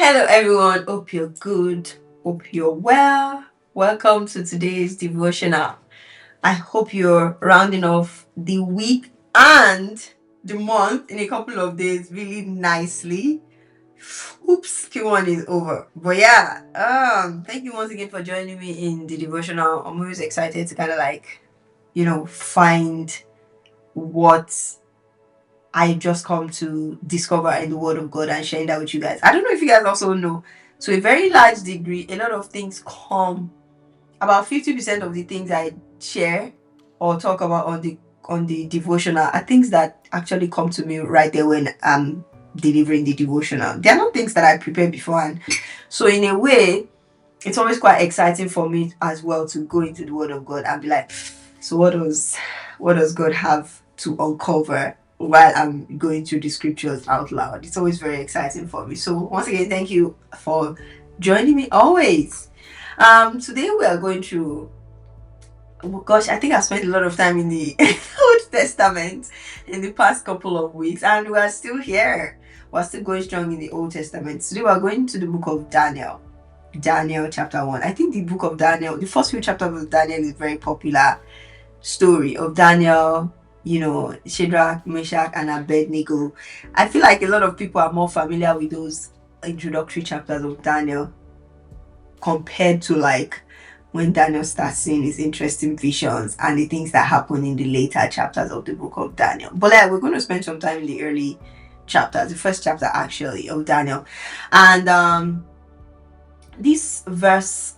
Hello, everyone. Hope you're good. Hope you're well. Welcome to today's devotional. I hope you're rounding off the week and the month in a couple of days really nicely. Oops, Q1 is over. But yeah, thank you once again for joining me in the devotional. I'm always excited to kind of find what I just come to discover in the Word of God and sharing that with you guys. I don't know if you guys also know. To a very large degree, a lot of things come. About 50% of the things I share or talk about on the devotional are things that actually come to me right there when I'm delivering the devotional. They're not things that I prepared beforehand. So in a way, it's always quite exciting for me as well to go into the Word of God and be like, so what does God have to uncover while I'm going through the scriptures out loud? It's always very exciting for me. So once again, thank you for joining me always. Today we are going through, oh gosh, I think I spent a lot of time in the Old Testament in the past couple of weeks, and we are still here. We're still going strong in the Old Testament. Today we're going to the book of Daniel. Daniel chapter 1. I think the book of Daniel, the first few chapters of Daniel is a very popular story of Daniel, Shadrach, Meshach, and Abednego. I feel like a lot of people are more familiar with those introductory chapters of Daniel compared to like when Daniel starts seeing his interesting visions and the things that happen in the later chapters of the book of Daniel. But we're going to spend some time in the early chapters, the first chapter actually of Daniel. And this verse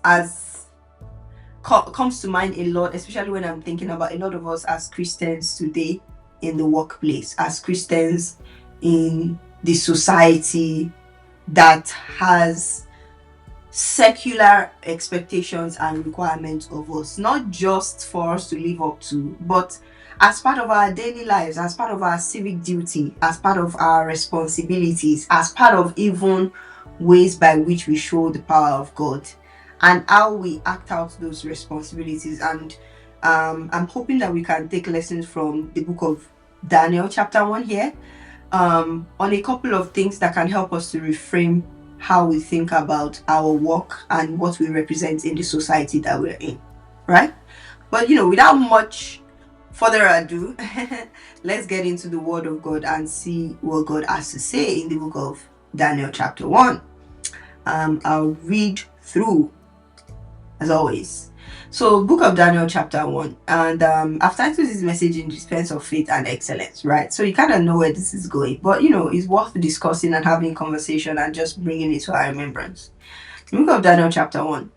comes to mind a lot, especially when I'm thinking about a lot of us as Christians today in the workplace, as Christians in the society that has secular expectations and requirements of us, not just for us to live up to, but as part of our daily lives, as part of our civic duty, as part of our responsibilities, as part of even ways by which we show the power of God and how we act out those responsibilities. And I'm hoping that we can take lessons from the book of Daniel chapter 1 here on a couple of things that can help us to reframe how we think about our work and what we represent in the society that we're in, right? But without much further ado, let's get into the Word of God and see what God has to say in the book of Daniel chapter 1. I'll read through as always. So, book of Daniel chapter 1, and I've titled this message in defense of faith and excellence, right? So you kind of know where this is going, but it's worth discussing and having conversation and just bringing it to our remembrance. The book of Daniel chapter 1.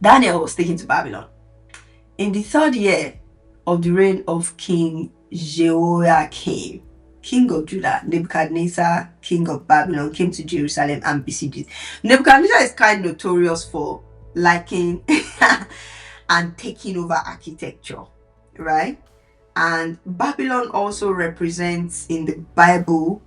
Daniel was taken to Babylon. In the 3rd year of the reign of King Jehoiakim, king of Judah, Nebuchadnezzar, king of Babylon, came to Jerusalem and besieged it. Nebuchadnezzar is kind of notorious for liking and taking over architecture, right? And Babylon also represents in the Bible,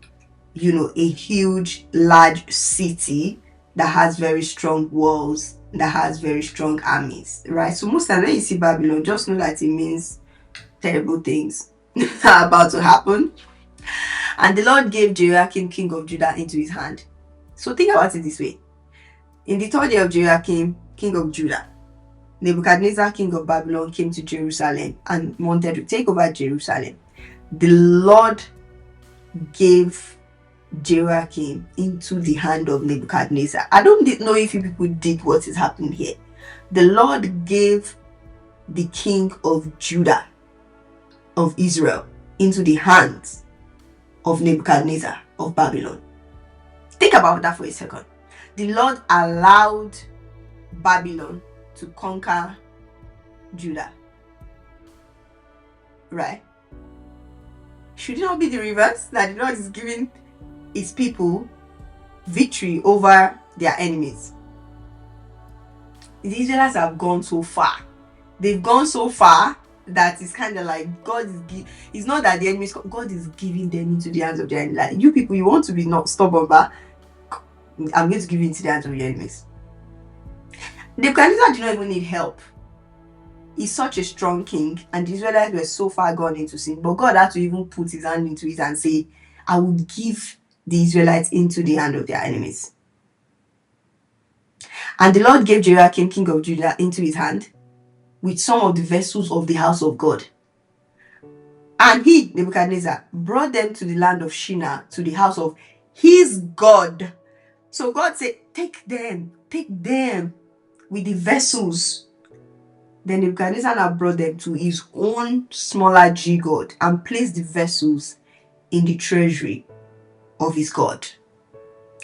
a huge, large city that has very strong walls, that has very strong armies, right? So most times when you see Babylon, just know that it means terrible things are about to happen. And the Lord gave Jehoiakim, king of Judah, into his hand. So think about it this way. In the 3rd year of Jehoiakim, king of Judah, Nebuchadnezzar, king of Babylon, came to Jerusalem and wanted to take over Jerusalem. The Lord gave Jehoiakim into the hand of Nebuchadnezzar. I don't know if you people dig what is happening here. The Lord gave the king of Judah, of Israel, into the hands of Nebuchadnezzar of Babylon. Think about that for a second. The Lord allowed Babylon to conquer Judah, right? Should it not be the reverse, that the Lord is giving his people victory over their enemies? The Israelites have gone so far. They've gone so far that it's kind of like God is it's not that the enemies, God is giving them into the hands of their enemies. Like, you people, you want to be not stubborn, but I'm going to give you into the hands of your enemies. Nebuchadnezzar did not even need help. He's such a strong king, and the Israelites were so far gone into sin, but God had to even put his hand into it and say, I will give the Israelites into the hand of their enemies. And the Lord gave Jehoiakim, king of Judah, into his hand with some of the vessels of the house of God. And he, Nebuchadnezzar, brought them to the land of Shinar, to the house of his God. So God said, take them with the vessels. Then Nebuchadnezzar now brought them to his own smaller G God and placed the vessels in the treasury of his God.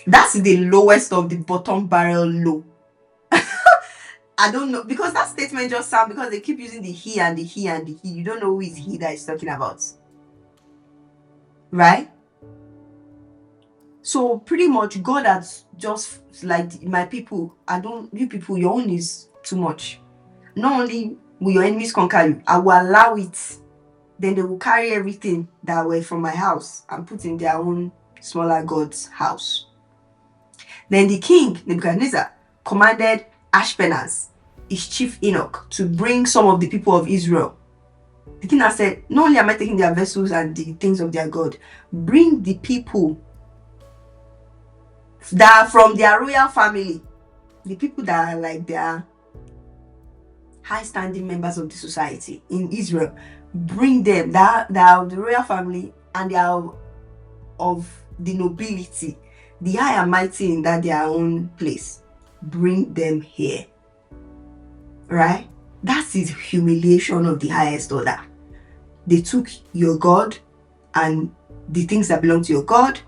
That's the lowest of the bottom barrel low. I don't know, because that statement just sounds, because they keep using the he and the he and the he. You don't know who is he that is talking about. Right? So pretty much God has just like, my people, you people, your own is too much. Not only will your enemies conquer you, I will allow it. Then they will carry everything that were from my house and put in their own smaller God's house. Then the king, Nebuchadnezzar, commanded Ashpenaz, his chief eunuch, to bring some of the people of Israel. The king has said, not only am I taking their vessels and the things of their God, bring the people that are from their royal family, the people that are like their high-standing members of the society in Israel. Bring them that are of the royal family and they are of the nobility, the high and mighty in that their own place. Bring them here. Right? That's his humiliation of the highest order. They took your God and the things that belong to your God,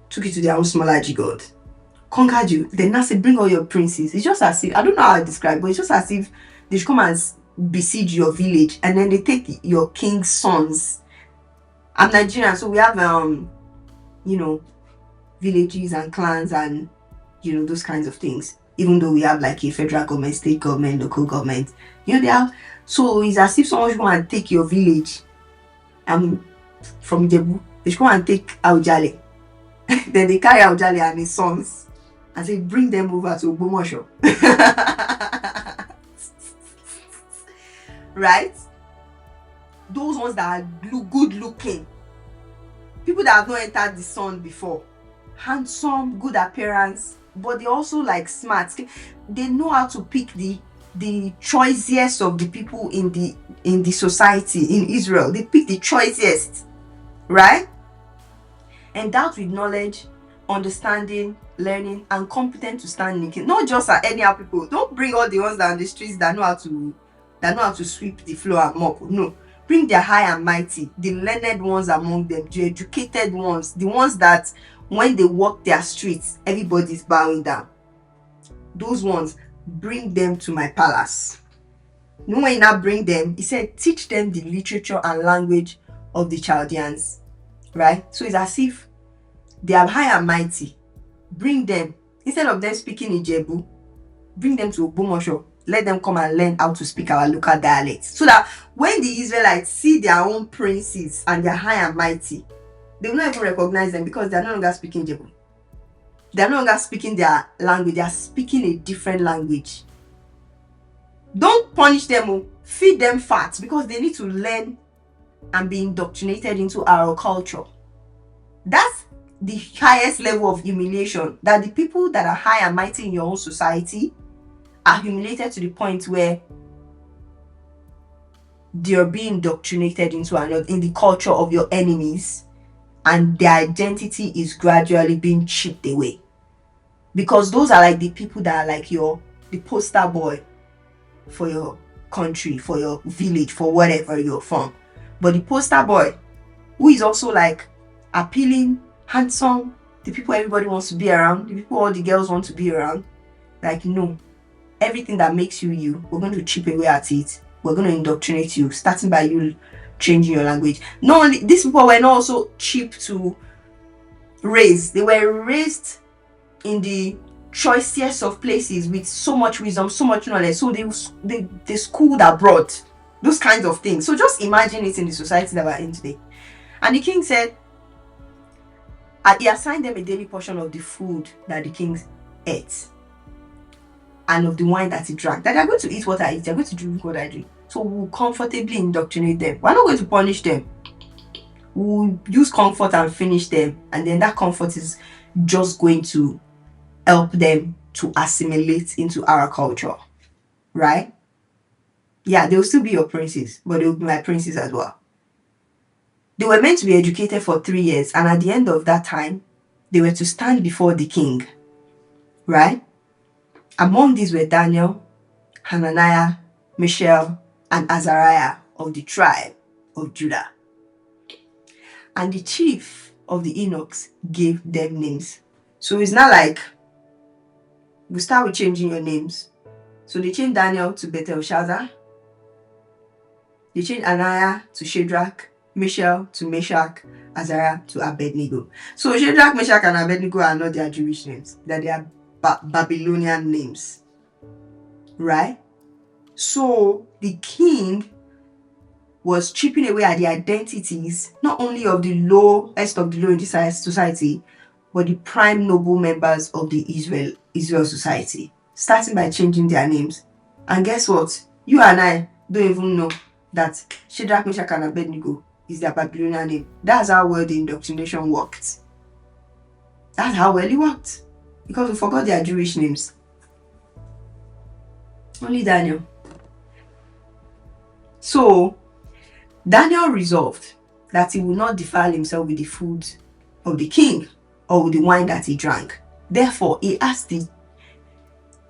took it to their own smaller G God, conquered you. Then now say, bring all your princes. It's just as if, I don't know how I describe, but it's just as if they should come and besiege your village and then they take your king's sons. I'm Nigerian, so we have villages and clans and those kinds of things. Even though we have like a federal government, state government, local government, they have. So it's as if someone should go and take your village. From Jebu, they should go and take Oyedele. Then they carry Oyedele and his sons and say, bring them over to Ogbomoso. Right? Those ones that are good looking, people that have not entered the sun before, handsome, good appearance, but they also like smart. They know how to pick the choicest of the people in the society in Israel. They pick the choicest, right? Endowed with knowledge, understanding, learning, and competent to stand in. Not just anyhow people. Don't bring all the ones that are on the streets that know how to sweep the floor and mop. No. Bring the high and mighty, the learned ones among them, the educated ones, the ones that when they walk their streets, everybody's bowing down. Those ones, bring them to my palace. When you now bring them, he said, teach them the literature and language of the Chaldeans. Right? So it's as if they are high and mighty. Bring them. Instead of them speaking in Jebu, bring them to Ogbomoso. Let them come and learn how to speak our local dialects. So that when the Israelites see their own princes and they're high and mighty, they will not even recognize them because they're no longer speaking Jebu. They're no longer speaking their language. They're speaking a different language. Don't punish them. Feed them fat because they need to learn and be indoctrinated into our culture. That's the highest level of humiliation, that the people that are high and mighty in your own society are humiliated to the point where they're being indoctrinated into in the culture of your enemies, and their identity is gradually being chipped away. Because those are like the people that are like the poster boy for your country, for your village, for whatever you're from. But the poster boy, who is also like appealing, handsome, the people everybody wants to be around, the people all the girls want to be around, like, no, everything that makes you, we're going to chip away at it. We're going to indoctrinate you, starting by you changing your language. Not only these people were not also cheap to raise, they were raised in the choicest of places with so much wisdom, so much knowledge. So they schooled abroad, those kinds of things. So just imagine it in the society that we're in today. And the king said, he assigned them a daily portion of the food that the king ate and of the wine that he drank. That they're going to eat what I eat, they're going to drink what I drink. So we'll comfortably indoctrinate them. We're not going to punish them. We'll use comfort and finish them. And then that comfort is just going to help them to assimilate into our culture, right? Yeah, they'll still be your princes, but they'll be my princes as well. They were meant to be educated for 3 years, and at the end of that time, they were to stand before the king, right? Among these were Daniel, Hananiah, Mishael, and Azariah of the tribe of Judah. And the chief of the eunuchs gave them names. So it's not like we start with changing your names. So they changed Daniel to Belshazzar. They changed Ananiah to Shadrach, Mishael to Meshach, Azariah to Abednego. So Shadrach, Meshach, and Abednego are not their Jewish names. They're their Babylonian names. Right? So the king was chipping away at the identities, not only of the lowest of the low in this society, but the prime noble members of the Israel society, starting by changing their names. And guess what? You and I don't even know that Shadrach, Meshach, and Abednego is their Babylonian name. That's how well the indoctrination worked. That's how well it worked. Because we forgot their Jewish names. Only Daniel. So, Daniel resolved that he would not defile himself with the food of the king or with the wine that he drank. Therefore, he asked the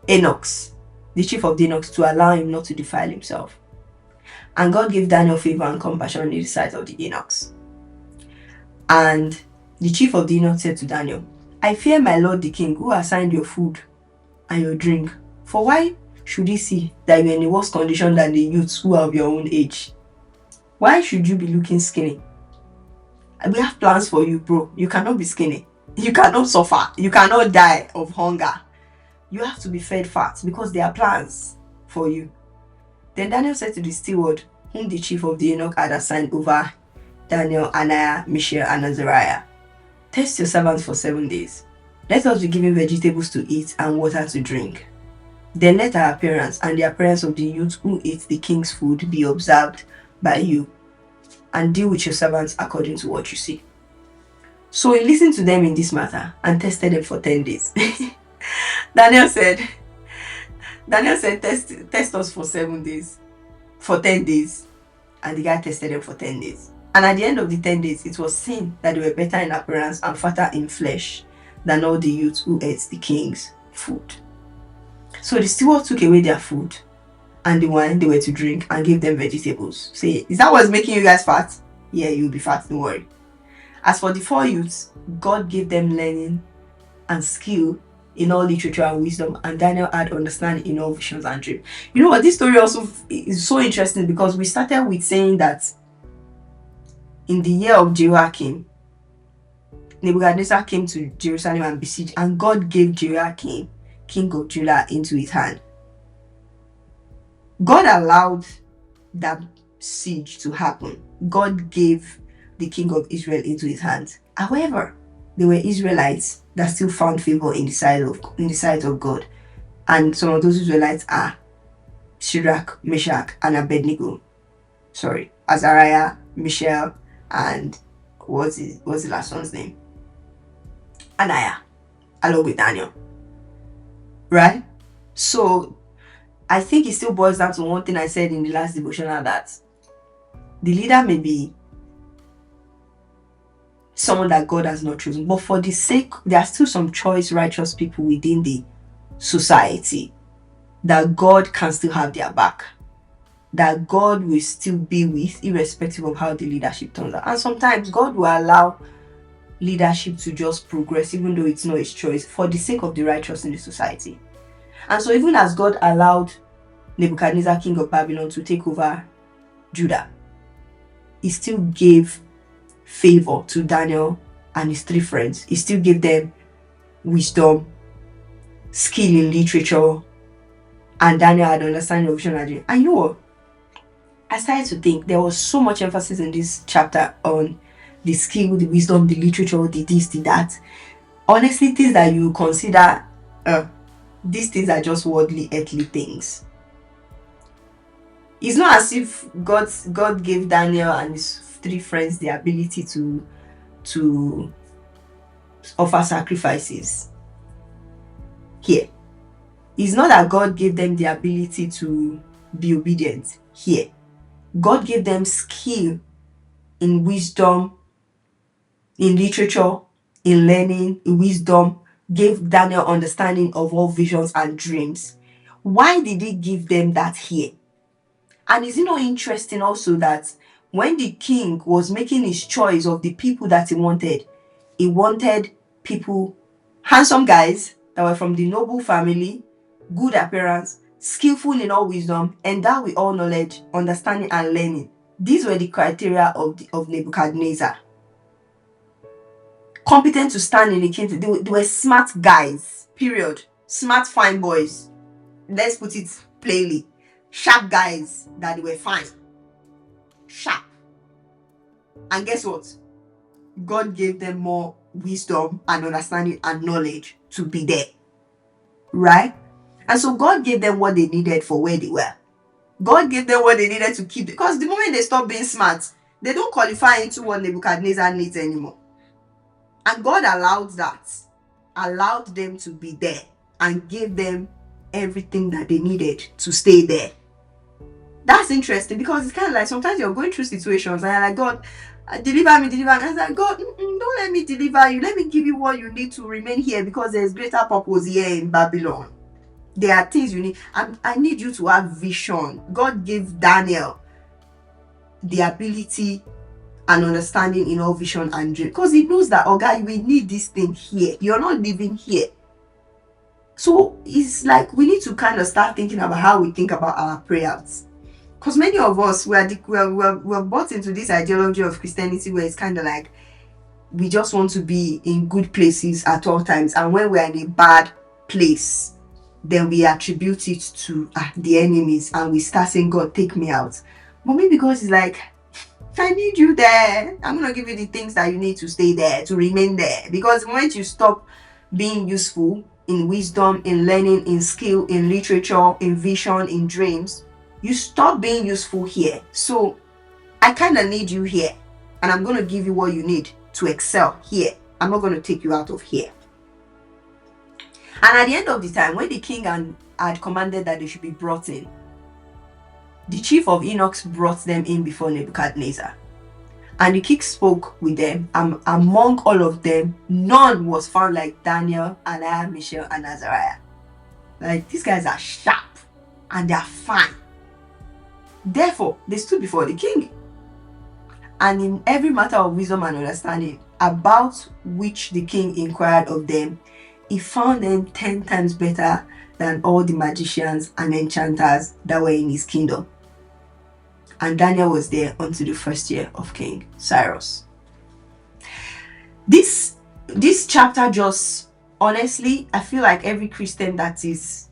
eunuchs, the chief of the eunuchs, to allow him not to defile himself. And God gave Daniel favor and compassion in the sight of the eunuchs. And the chief of the eunuchs said to Daniel, I fear my lord the king, who assigned your food and your drink. For why should he see that you are in a worse condition than the youths who are of your own age? Why should you be looking skinny? We have plans for you, bro. You cannot be skinny. You cannot suffer. You cannot die of hunger. You have to be fed fat because there are plans for you. Then Daniel said to the steward, whom the chief of the eunuch had assigned over Daniel, Ananiah, Mishael, and Azariah, test your servants for 7 days. Let us be given vegetables to eat and water to drink. Then let our appearance and the appearance of the youth who ate the king's food be observed by you, and deal with your servants according to what you see. So he listened to them in this matter and tested them for 10 days. Daniel said, test us for 7 days, for 10 days. And the guy tested them for 10 days. And at the end of the 10 days, it was seen that they were better in appearance and fatter in flesh than all the youths who ate the king's food. So the steward took away their food and the wine they were to drink and gave them vegetables. Say, is that what's making you guys fat? Yeah, you'll be fat, don't worry. As for the 4 youths, God gave them learning and skill in all literature and wisdom, and Daniel had understanding in all visions and dreams. You know what, this story also is so interesting because we started with saying that in the year of Jehoiakim, Nebuchadnezzar came to Jerusalem and besieged, and God gave Jehoiakim, king of Judah, into his hand. God allowed that siege to happen. God gave the king of Israel into his hands. However, there were Israelites that still found favor in the sight of God. And some of those Israelites are Shadrach, Meshach, and Abednego. Azariah, Mishael, and what's the last one's name? Ananiah, along with Daniel. Right? So I think it still boils down to one thing I said in the last devotional, that the leader may be someone that God has not chosen, but for the sake, there are still some choice, righteous people within the society that God can still have their back, that God will still be with, irrespective of how the leadership turns out. And sometimes God will allow leadership to just progress, even though it's not his choice, for the sake of the righteous in the society. And so even as God allowed Nebuchadnezzar, king of Babylon, to take over Judah, he still gave favor to Daniel and his 3 friends. He still gave them wisdom, skill in literature, and Daniel had understanding of vision and dream. And you know what? I started to think there was so much emphasis in this chapter on the skill, the wisdom, the literature, the this, the that. Honestly, things that you consider, these things are just worldly, earthly things. It's not as if God gave Daniel and his 3 friends the ability to offer sacrifices here. It's not that God gave them the ability to be obedient here. God gave them skill in wisdom, in literature, in learning, in wisdom, gave Daniel understanding of all visions and dreams. Why did he give them that here? And is it not interesting also that when the king was making his choice of the people that he wanted people, handsome guys that were from the noble family, good appearance, skillful in all wisdom, endowed with all knowledge, understanding, and learning. These were the criteria of Nebuchadnezzar. Competent to stand in the kingdom. They were smart guys, period. Smart, fine boys. Let's put it plainly. Sharp guys that they were fine. Sharp. And guess what? God gave them more wisdom and understanding and knowledge to be there. Right? And so God gave them what they needed for where they were. God gave them what they needed to keep. Because the moment they stop being smart, they don't qualify into what Nebuchadnezzar needs anymore. And God allowed that. Allowed them to be there and gave them everything that they needed to stay there. That's interesting because it's kind of like sometimes you're going through situations and you're like, God, deliver me. And I was like, God, don't let me deliver you. Let me give you what you need to remain here because there's greater purpose here in Babylon. There are things you need. I need you to have vision. God gave Daniel the ability and understanding in all vision and dream because he knows that, oh God, we need this thing here. You're not living here. So it's like we need to kind of start thinking about how we think about our prayers. Because many of us, we're bought into this ideology of Christianity where it's kind of like we just want to be in good places at all times. And when we're in a bad place, then we attribute it to the enemies and we start saying, God, take me out. But maybe God is like, I need you there. I'm going to give you the things that you need to stay there, to remain there. Because the moment you stop being useful in wisdom, in learning, in skill, in literature, in vision, in dreams, you stop being useful here. So I kind of need you here. And I'm going to give you what you need to excel here. I'm not going to take you out of here. And at the end of the time, when the king had commanded that they should be brought in, the chief of eunuchs brought them in before Nebuchadnezzar. And the king spoke with them. Among all of them, none was found like Daniel, Ananiah, Mishael, and Azariah. Like, these guys are sharp and they are fine. Therefore, they stood before the king. And in every matter of wisdom and understanding, about which the king inquired of them, he found them 10 times better than all the magicians and enchanters that were in his kingdom. And Daniel was there until the first year of King Cyrus. This chapter just, honestly, I feel like every Christian that is,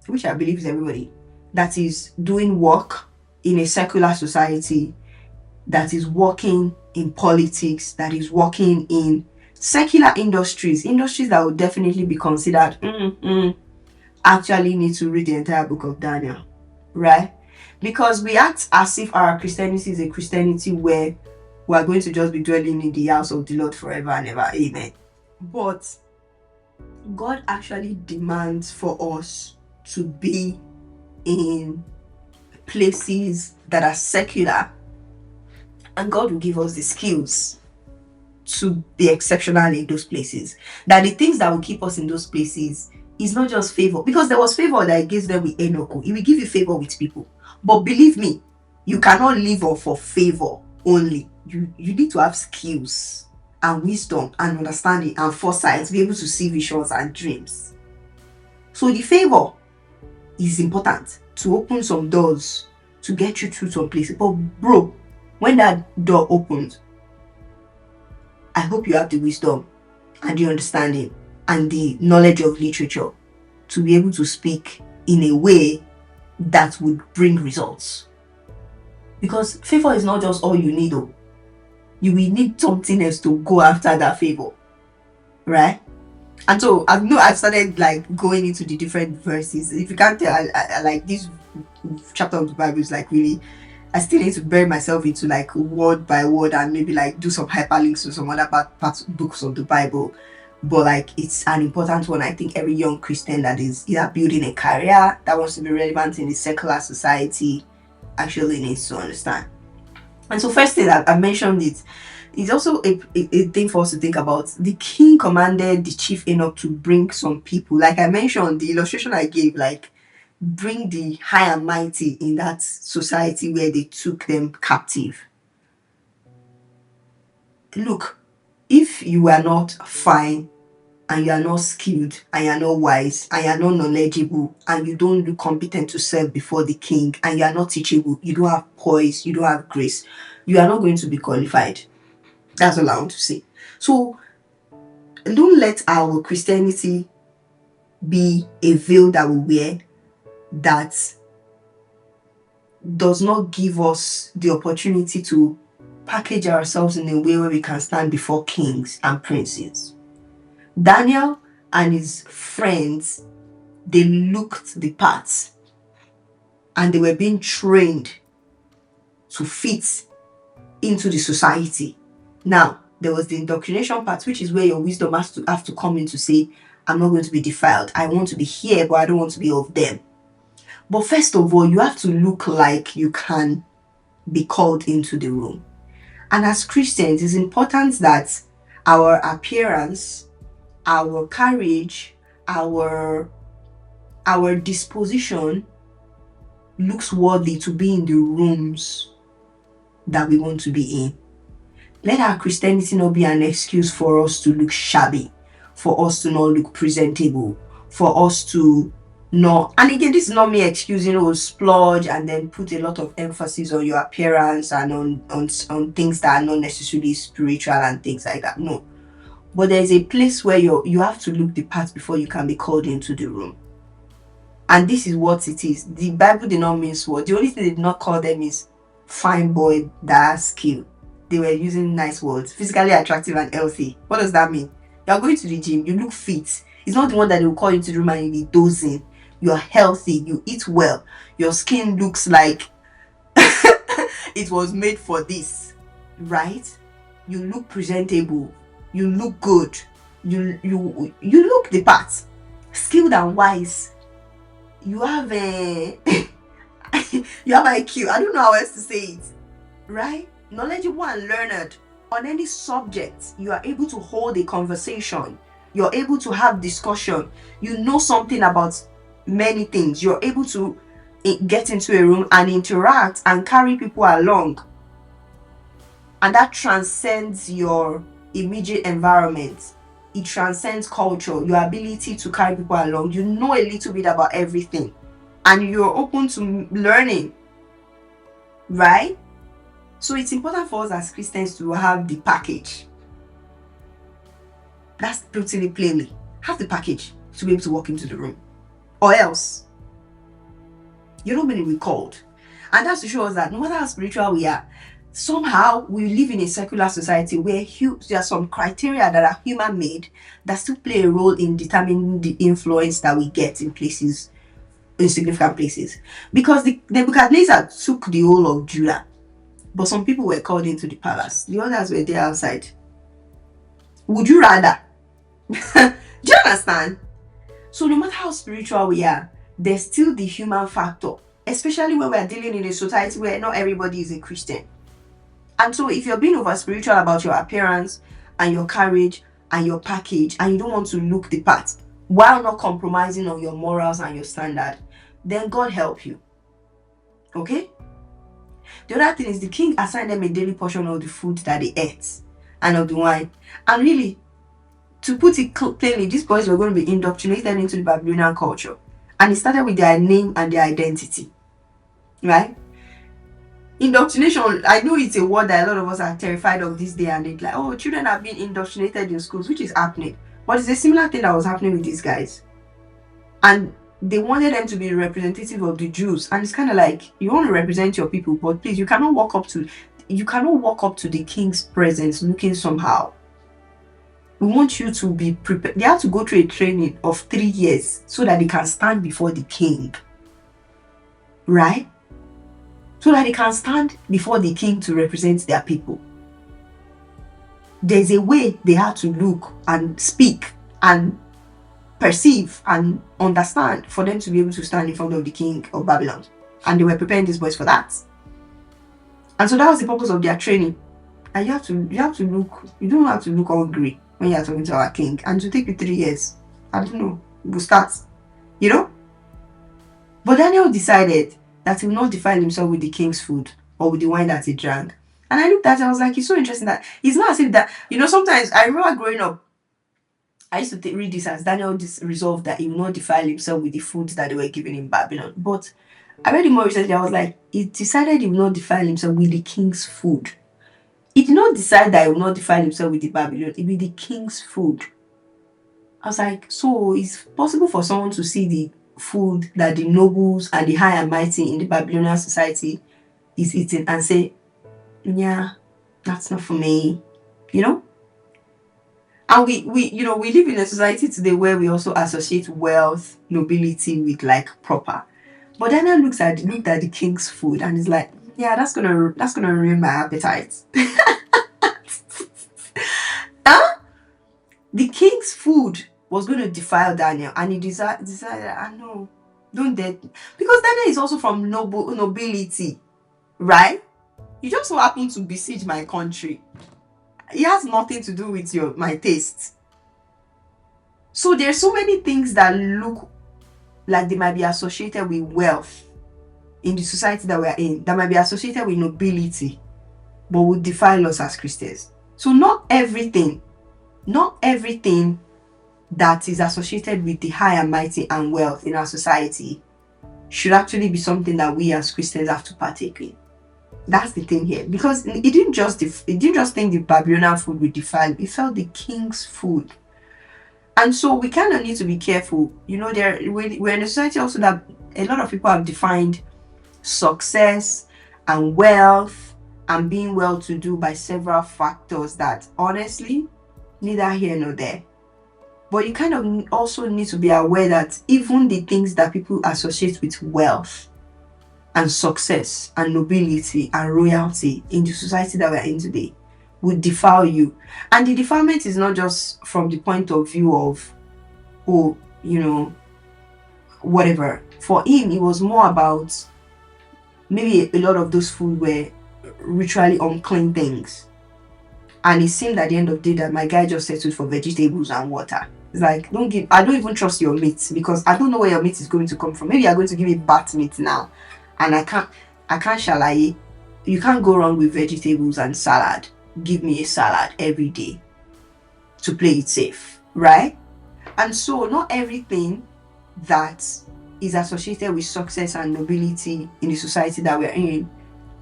which I believe is everybody, that is doing work in a secular society, that is working in politics, that is working in secular industries that would definitely be considered, actually need to read the entire book of Daniel, right? Because we act as if our Christianity is a Christianity where we are going to just be dwelling in the house of the Lord forever and ever. Amen. But God actually demands for us to be in places that are secular, and God will give us the skills to be exceptional in those places. That the things that will keep us in those places is not just favor, because there was favor that He gives them with Enoch. He will give you favor with people. But believe me, you cannot live off for favor only. You need to have skills and wisdom and understanding and foresight to be able to see visions and dreams. So the favor is important to open some doors, to get you through some places. But bro, when that door opens, I hope you have the wisdom and the understanding and the knowledge of literature to be able to speak in a way that would bring results. Because favor is not just all you need, though. You will need something else to go after that favor, right? And so I've started like going into the different verses. If you can't tell, I like this chapter of the Bible is like really, I still need to bury myself into like word by word and maybe like do some hyperlinks to some other books of the Bible. but like it's an important one. I think every young Christian that is either building a career, that wants to be relevant in the secular society, actually needs to understand. And so first thing that I mentioned it is also a thing for us to think about. The king commanded the chief eunuch to bring some people. Like I mentioned, the illustration I gave, like bring the high and mighty in that society where they took them captive. Look, if you are not fine and you are not skilled and you are not wise and you are not knowledgeable and you don't look competent to serve before the king and you are not teachable, you don't have poise, you don't have grace, you are not going to be qualified. That's all I want to say. So don't let our Christianity be a veil that we wear that does not give us the opportunity to package ourselves in a way where we can stand before kings and princes. Daniel and his friends, they looked the part and they were being trained to fit into the society. Now, there was the indoctrination part, which is where your wisdom has to have to come in to say, I'm not going to be defiled. I want to be here, but I don't want to be of them. But first of all, you have to look like you can be called into the room. And as Christians, it's important that our appearance, our courage, our disposition looks worthy to be in the rooms that we want to be in. Let our Christianity not be an excuse for us to look shabby, for us to not look presentable, for us to not, and again, this is not me excusing splurge and then put a lot of emphasis on your appearance and on things that are not necessarily spiritual and things like that. No. But there's a place where you have to look the part before you can be called into the room. And this is what it is. The Bible did not mince words. The only thing they did not call them is fine boy that has skill. They were using nice words. Physically attractive and healthy. What does that mean? You're going to the gym, you look fit. It's not the one that they will call you to the room and you'll be dozing. You're healthy, you eat well. Your skin looks like it was made for this. Right? You look presentable. You look good. You look the part. Skilled and wise. You have a you have IQ. I don't know how else to say it. Right? Knowledgeable and learned on any subject. You are able to hold a conversation. You're able to have discussion. You know something about many things. You're able to get into a room and interact and carry people along. And that transcends your immediate environment. It transcends culture, your ability to carry people along. You know a little bit about everything. And you're open to learning. Right? So it's important for us as Christians to have the package. That's putting it plainly. Have the package to be able to walk into the room. Or else, you're not being recalled. And that's to show us that no matter how spiritual we are, somehow we live in a secular society where there are some criteria that are human-made that still play a role in determining the influence that we get in places, in significant places. Because the Nebuchadnezzar took the whole of Judah, but some people were called into the palace. The others were there outside. Would you rather? Do you understand? So no matter how spiritual we are, there's still the human factor, especially when we're dealing in a society where not everybody is a Christian. And so if you're being over spiritual about your appearance and your courage and your package and you don't want to look the part while not compromising on your morals and your standard, then God help you. Okay? The other thing is the king assigned them a daily portion of the food that they ate and of the wine. And really, to put it plainly, these boys were going to be indoctrinated into the Babylonian culture. And it started with their name and their identity. Right? Indoctrination, I know it's a word that a lot of us are terrified of this day and age. Like, oh, children are being indoctrinated in schools, which is happening. But it's a similar thing that was happening with these guys. And they wanted them to be representative of the Jews. And it's kind of like, you want to represent your people, but please, you cannot walk up to the king's presence looking somehow. We want you to be prepared. They have to go through a training of 3 years so that they can stand before the king. Right? So that they can stand before the king to represent their people. there's a way they had to look and speak and perceive and understand for them to be able to stand in front of the king of Babylon. And they were preparing these boys for that. And so that was the purpose of their training. And you have to look, you don't have to look hungry when you're talking to our king. And to take you 3 years, I don't know, we'll start, you know? But Daniel decided that he will not defile himself with the king's food or with the wine that he drank. And I looked at it, I was like, it's so interesting that it's not as if that, sometimes I remember growing up, I used to read this as Daniel resolved that he will not defile himself with the foods that they were given in Babylon. But I read it more recently, I was like, he decided he will not defile himself with the king's food. He did not decide that he will not defile himself with the Babylon, it will be the king's food. I was like, so it's possible for someone to see the food that the nobles and the high and mighty in the Babylonian society is eating and say, yeah, that's not for me, And we live in a society today where we also associate wealth, nobility with like proper. But Daniel looked at the king's food and is like, yeah, that's gonna ruin my appetite. Huh? The king's food was going to defile Daniel, and he decided, I know, don't dare, because Daniel is also from nobility, right? You just so happen to besiege my country. It has nothing to do with my taste. So there's so many things that look like they might be associated with wealth in the society that we're in, that might be associated with nobility, but would defile us as Christians. So not everything that is associated with the high and mighty and wealth in our society should actually be something that we as Christians have to partake in. That's the thing here, because it didn't just think the Babylonian food would defile, it felt the king's food. And so we kind of need to be careful. We're in a society also that a lot of people have defined success and wealth and being well-to-do by several factors that honestly, neither here nor there. But you kind of also need to be aware that even the things that people associate with wealth and success and nobility and royalty in the society that we're in today would defile you. And the defilement is not just from the point of view of, whatever. For him, it was more about maybe a lot of those food were ritually unclean things. And it seemed at the end of the day that my guy just settled for vegetables and water. It's like, I don't even trust your meat, because I don't know where your meat is going to come from. Maybe you're going to give me bat meat now, and I can't shalaye. You can't go wrong with vegetables and salad. Give me a salad every day to play it safe, right? And so not everything that is associated with success and nobility in the society that we're in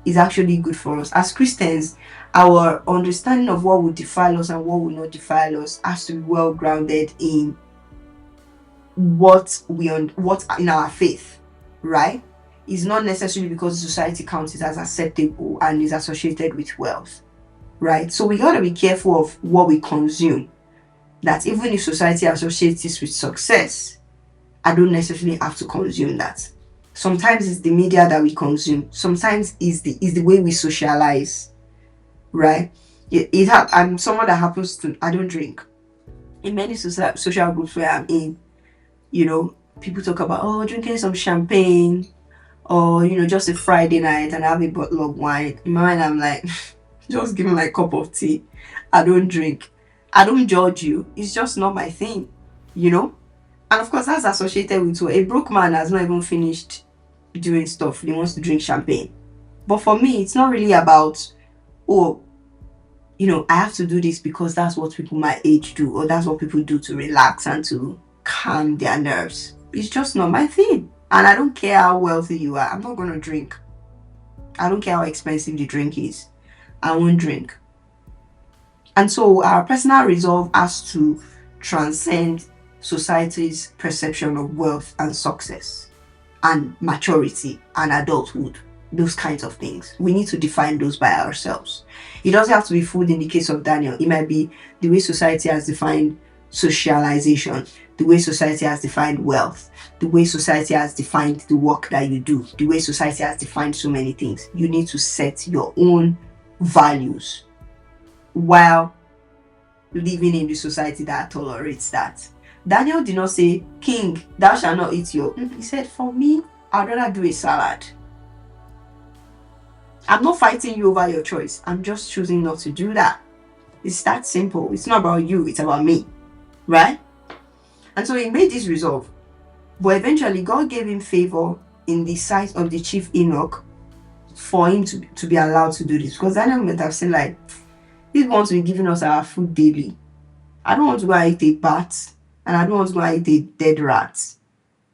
is actually good for us. As Christians, our understanding of what will defile us and what will not defile us has to be well grounded in what in our faith, right? It's not necessarily because society counts it as acceptable and is associated with wealth, right? So we gotta be careful of what we consume. That even if society associates this with success, I don't necessarily have to consume that. Sometimes it's the media that we consume. Sometimes it's the way we socialize, right? I'm someone that happens to, I don't drink. In many social groups where I'm in, people talk about, drinking some champagne, or, just a Friday night and have a bottle of wine. In my mind, I'm like, just give me my cup of tea. I don't drink. I don't judge you. It's just not my thing, And of course, that's associated with a broke man has not even finished doing stuff. He wants to drink champagne. But for me, it's not really about, I have to do this because that's what people my age do, or that's what people do to relax and to calm their nerves. It's just not my thing. And I don't care how wealthy you are. I'm not going to drink. I don't care how expensive the drink is. I won't drink. And so our personal resolve has to transcend society's perception of wealth and success and maturity and adulthood, those kinds of things. We need to define those by ourselves. It doesn't have to be food in the case of Daniel. It might be the way society has defined socialization, the way society has defined wealth, the way society has defined the work that you do, the way society has defined so many things. You need to set your own values while living in the society that tolerates that. Daniel did not say, King, thou shalt not eat your. He said, for me, I'd rather do a salad. I'm not fighting you over your choice. I'm just choosing not to do that. It's that simple. It's not about you, it's about me. Right? And so he made this resolve. But eventually, God gave him favor in the sight of the chief eunuch for him to be allowed to do this. Because Daniel might have seen, like, this wants to be giving us our food daily. I don't want to go and eat a bat, and I don't want to go and eat a dead rat.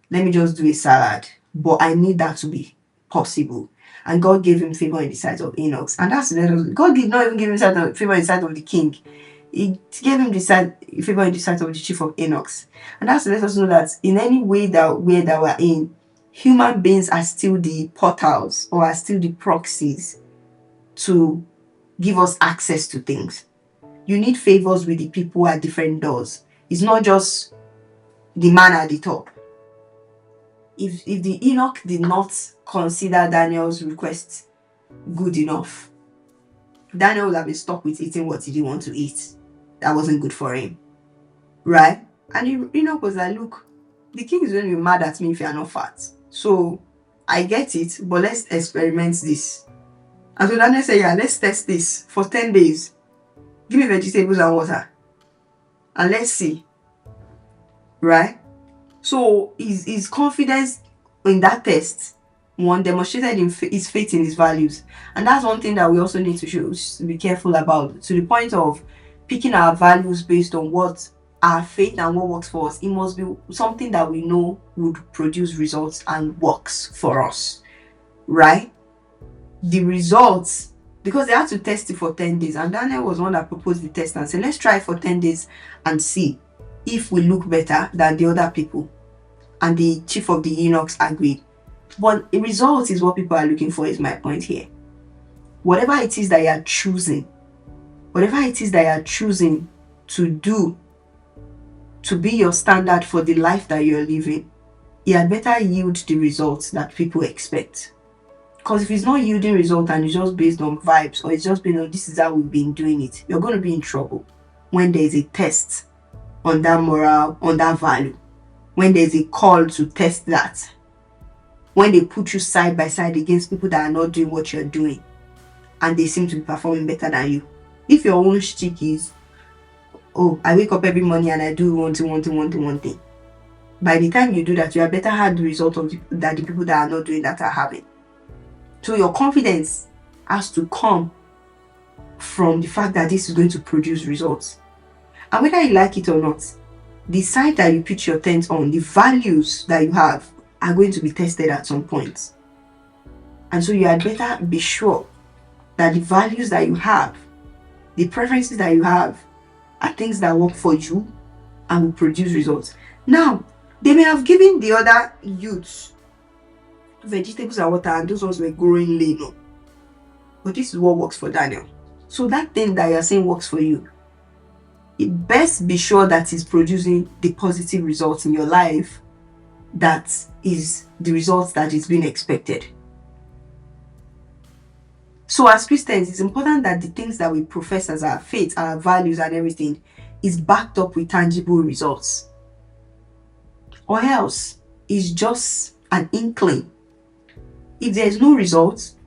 Let me just do a salad. But I need that to be possible. And God gave him favor in the sight of eunuchs. And that's God did not even give him favor in the sight of the king. He gave him favor in the sight of the chief of eunuchs. And that's to let us know that in any way that we're in, human beings are still the portals or are still the proxies to give us access to things. You need favors with the people at different doors. It's not just the man at the top. If the eunuch did not consider Daniel's request good enough, Daniel would have been stuck with eating what he didn't want to eat. That wasn't good for him. Right? And the eunuch was like, look, the king is going to be mad at me if you are not fat. So I get it, but let's experiment this. And so Daniel said, yeah, let's test this for 10 days. Give me vegetables and water. And let's see. Right? So his confidence in that test, one, demonstrated his faith in his values. And that's one thing that we also need to be careful about, to the point of picking our values based on what our faith and what works for us. It must be something that we know would produce results and works for us. Right? The results, because they had to test it for 10 days. And Daniel was one that proposed the test and said, let's try it for 10 days and see if we look better than the other people. And the chief of the eunuchs agreed. But the result is what people are looking for, is my point here. Whatever it is that you are choosing to do, to be your standard for the life that you're living, you had better yield the results that people expect. Because if it's not yielding results and it's just based on vibes, or it's just been on this is how we've been doing it, you're going to be in trouble when there's a test on that moral, on that value. When there's a call to test that. When they put you side by side against people that are not doing what you're doing and they seem to be performing better than you. If your own shtick is, oh, I wake up every morning and I do one thing. By the time you do that, you have better had the result of that the people that are not doing that are having. So your confidence has to come from the fact that this is going to produce results. And whether you like it or not, the side that you pitch your tent on, the values that you have are going to be tested at some point. And so you had better be sure that the values that you have, the preferences that you have, are things that work for you and will produce results. Now, they may have given the other youths vegetables and water, and those ones were growing lean. But this is what works for Daniel. So that thing that you're saying works for you, it best be sure that it's producing the positive results in your life that is the results that is being expected. So as Christians, it's important that the things that we profess as our faith, our values and everything is backed up with tangible results. Or else it's just an inkling. If there is no results,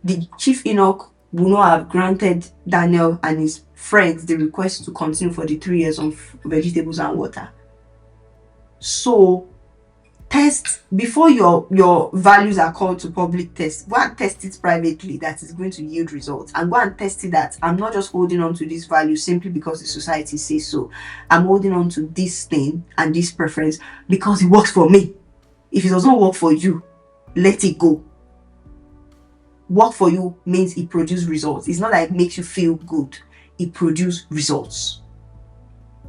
the chief eunuch will not have granted Daniel and his friends the request to continue for the 3 years on vegetables and water. So test before your values are called to public test. Go and test it privately that is going to yield results, and go and test it that I'm not just holding on to this value simply because the society says so. I'm holding on to this thing and this preference because it works for me. If it does not work for you, let it go. Work for you means it produces results. It's not like it makes you feel good. It produces results.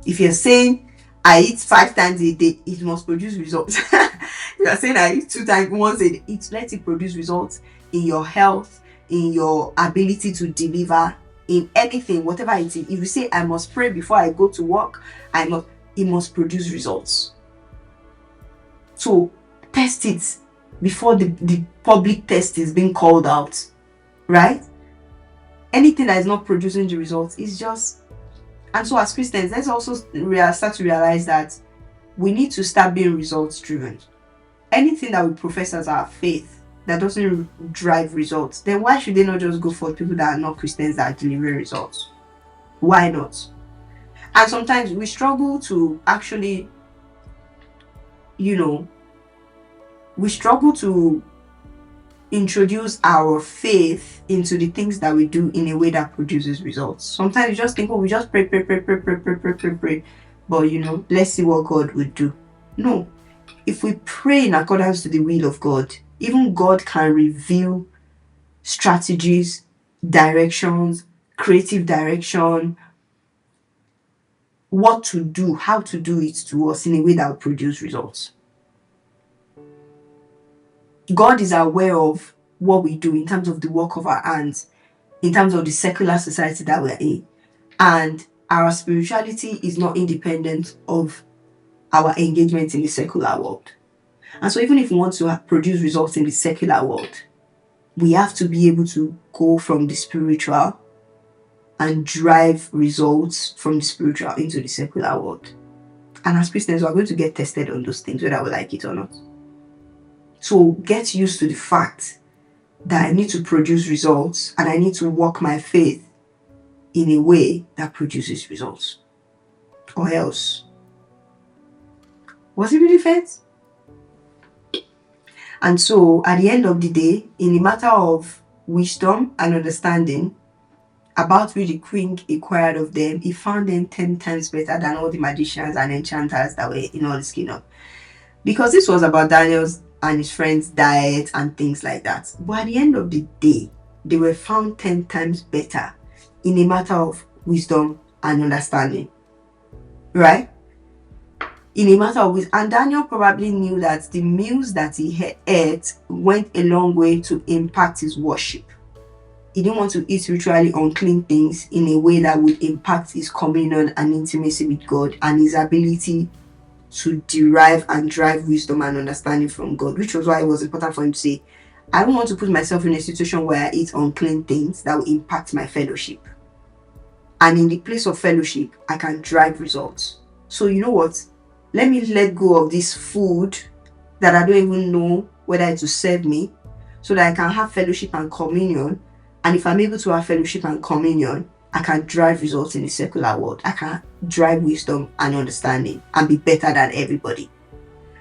If you're saying I eat 5 times a day, it must produce results. If you're saying I eat 2 times once a day, let it produce results in your health, in your ability to deliver, in anything, whatever it is. If you say I must pray before I go to work, it must produce results. So test it before the public test is being called out, right? Anything that is not producing the results is just And so as Christians, let's also start to realize that we need to start being results driven. Anything that we profess as our faith that doesn't drive results, then why should they not just go for people that are not Christians that are delivering results? Why not? And sometimes we struggle to actually, we struggle to introduce our faith into the things that we do in a way that produces results. Sometimes you just think, oh, we just pray, but let's see what God would do. No. If we pray in accordance to the will of God, even God can reveal strategies, directions, creative direction, what to do, how to do it to us in a way that will produce results. God is aware of what we do in terms of the work of our hands, in terms of the secular society that we're in. And our spirituality is not independent of our engagement in the secular world. And so even if we want to produce results in the secular world, we have to be able to go from the spiritual and drive results from the spiritual into the secular world. And as Christians, we're going to get tested on those things, whether we like it or not. So get used to the fact that I need to produce results and I need to walk my faith in a way that produces results. Or else. Was it really fair? And so at the end of the day, in the matter of wisdom and understanding, about which the king inquired of them, he found them 10 times better than all the magicians and enchanters that were in all his kingdom. Because this was about Daniel's and his friends' diet and things like that. But at the end of the day, they were found 10 times better in a matter of wisdom and understanding. Right? In a matter of wisdom. And Daniel probably knew that the meals that he ate went a long way to impact his worship. He didn't want to eat ritually unclean things in a way that would impact his communion and intimacy with God and his ability to derive and drive wisdom and understanding from God, which was why it was important for him to say, I don't want to put myself in a situation where I eat unclean things that will impact my fellowship. And in the place of fellowship, I can drive results. So you know what? Let me let go of this food that I don't even know whether it will serve me, so that I can have fellowship and communion. And if I'm able to have fellowship and communion, I can drive results in the secular world. I can drive wisdom and understanding and be better than everybody.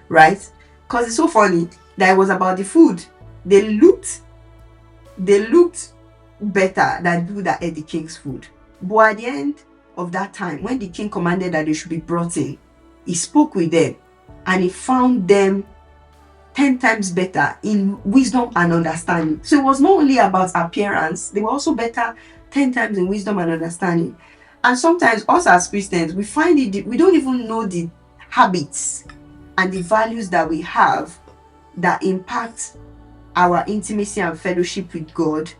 Right? Because it's so funny that it was about the food. They looked better than people that ate the king's food. But at the end of that time, when the king commanded that they should be brought in, he spoke with them and he found them 10 times better in wisdom and understanding. So it was not only about appearance, they were also better 10 times in wisdom and understanding. And sometimes us as Christians, we find it, we don't even know the habits and the values that we have that impact our intimacy and fellowship with God,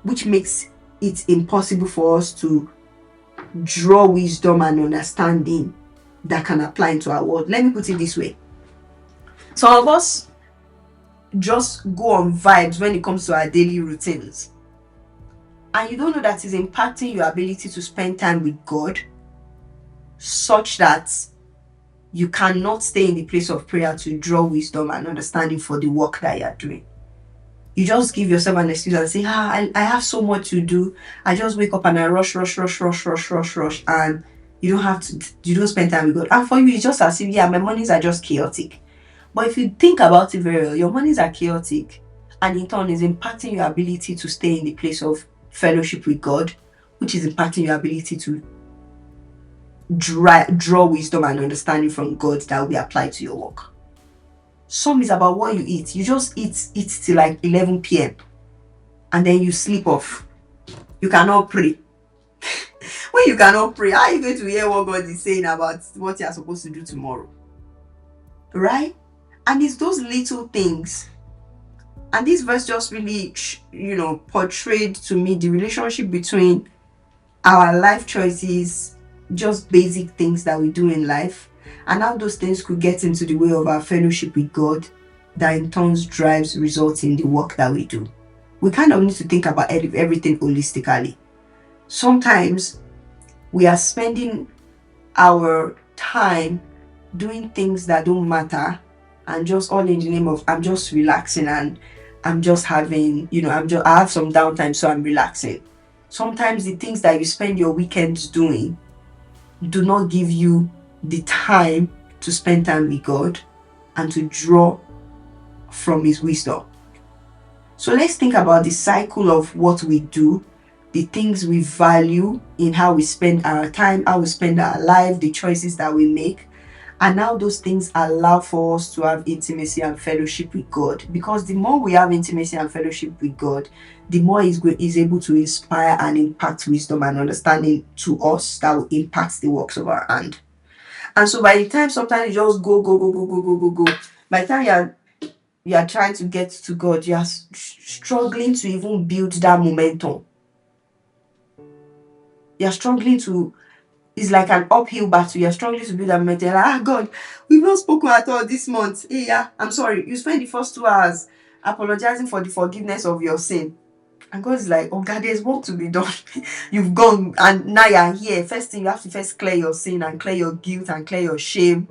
which makes it impossible for us to draw wisdom and understanding that can apply into our world. Let me put it this way. Some of us just go on vibes when it comes to our daily routines. And you don't know that it's impacting your ability to spend time with God such that you cannot stay in the place of prayer to draw wisdom and understanding for the work that you are doing. You just give yourself an excuse and say, I have so much to do. I just wake up and I rush, and you don't spend time with God. And for you, it's just as if, my mornings are just chaotic. But if you think about it very well, your mornings are chaotic, and in turn is impacting your ability to stay in the place of fellowship with God, which is impacting your ability to draw wisdom and understanding from God that will be applied to your work. Some is about what you eat. You just eat till like 11 p.m. and then you sleep off. You cannot pray. When you cannot pray, how are you going to hear what God is saying about what you are supposed to do tomorrow? Right? And it's those little things. And this verse just really, portrayed to me the relationship between our life choices, just basic things that we do in life, and how those things could get into the way of our fellowship with God, that in turn drives results in the work that we do. We kind of need to think about everything holistically. Sometimes we are spending our time doing things that don't matter, and just all in the name of I'm just relaxing, and I'm just having, I have some downtime, so I'm relaxing. Sometimes the things that you spend your weekends doing do not give you the time to spend time with God and to draw from His wisdom. So let's think about the cycle of what we do, the things we value in how we spend our time, how we spend our life, the choices that we make, and how those things allow for us to have intimacy and fellowship with God. Because the more we have intimacy and fellowship with God, the more He's able to inspire and impact wisdom and understanding to us that will impact the works of our hand. And so by the time sometimes you just go, go, go, go, go, go, go, go, by the time you are trying to get to God, you are struggling to even build that momentum. You're struggling to, it's like an uphill battle. You're struggling to build that momentum. Like, God, we've not spoken at all this month. Hey, yeah, I'm sorry. You spend the first 2 hours apologizing for the forgiveness of your sin. And God is like, oh God, there's work to be done. You've gone and now you're here. First thing, you have to first clear your sin and clear your guilt and clear your shame.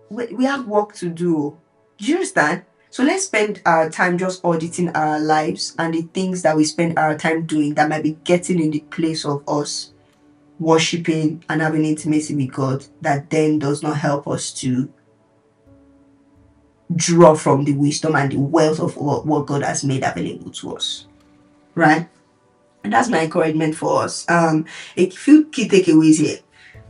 We have work to do. Do you understand? So let's spend our time just auditing our lives and the things that we spend our time doing that might be getting in the place of us worshiping and having intimacy with God, that then does not help us to draw from the wisdom and the wealth of what God has made available to us. Right? And that's my encouragement for us. A few key takeaways here.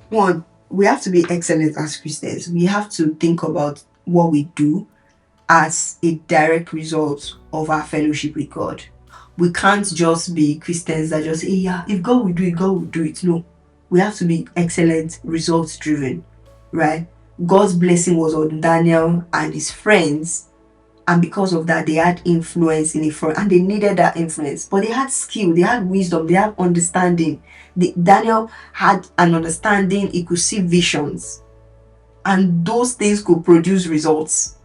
One, we have to be excellent as Christians. We have to think about what we do as a direct result of our fellowship with God. We can't just be Christians that just say, yeah, if God will do it, God will do it. No, we have to be excellent, results driven, right? God's blessing was on Daniel and his friends, and because of that, they had influence in it, and they needed that influence. But they had skill, they had wisdom, they had understanding. Daniel had an understanding, he could see visions, and those things could produce results.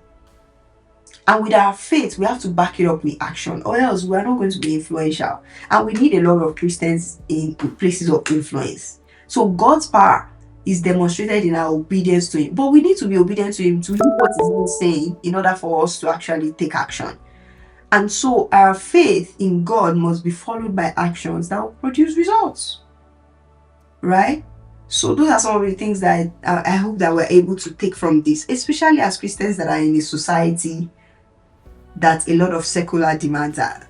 And with our faith, we have to back it up with action, or else we are not going to be influential. And we need a lot of Christians in places of influence. So God's power is demonstrated in our obedience to Him. But we need to be obedient to Him to do what He's saying in order for us to actually take action. And so our faith in God must be followed by actions that will produce results. Right? So those are some of the things that I hope that we're able to take from this, especially as Christians that are in a society that a lot of secular demands are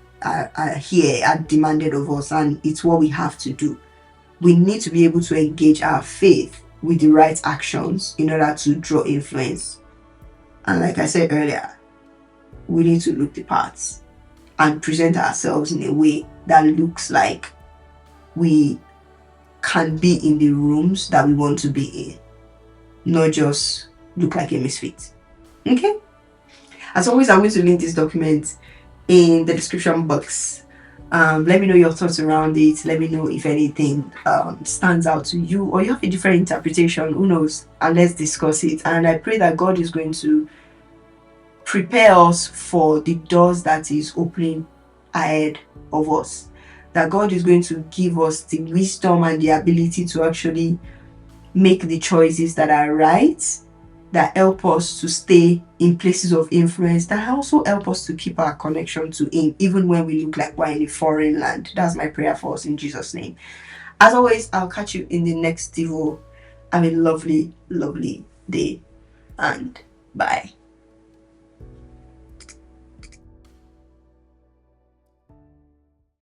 demanded of us, and it's what we have to do. We need to be able to engage our faith with the right actions in order to draw influence. And like I said earlier, we need to look the parts and present ourselves in a way that looks like we can be in the rooms that we want to be in, not just look like a misfit. Okay? As always, I'm going to link this document in the description box. Let me know your thoughts around it. Let me know if anything stands out to you, or you have a different interpretation. Who knows? And let's discuss it. And I pray that God is going to prepare us for the doors that is opening ahead of us. That God is going to give us the wisdom and the ability to actually make the choices that are right, that help us to stay in places of influence, that also help us to keep our connection to Him, even when we look like we're in a foreign land. That's my prayer for us in Jesus' name. As always, I'll catch you in the next devo. Have a lovely, lovely day, and bye.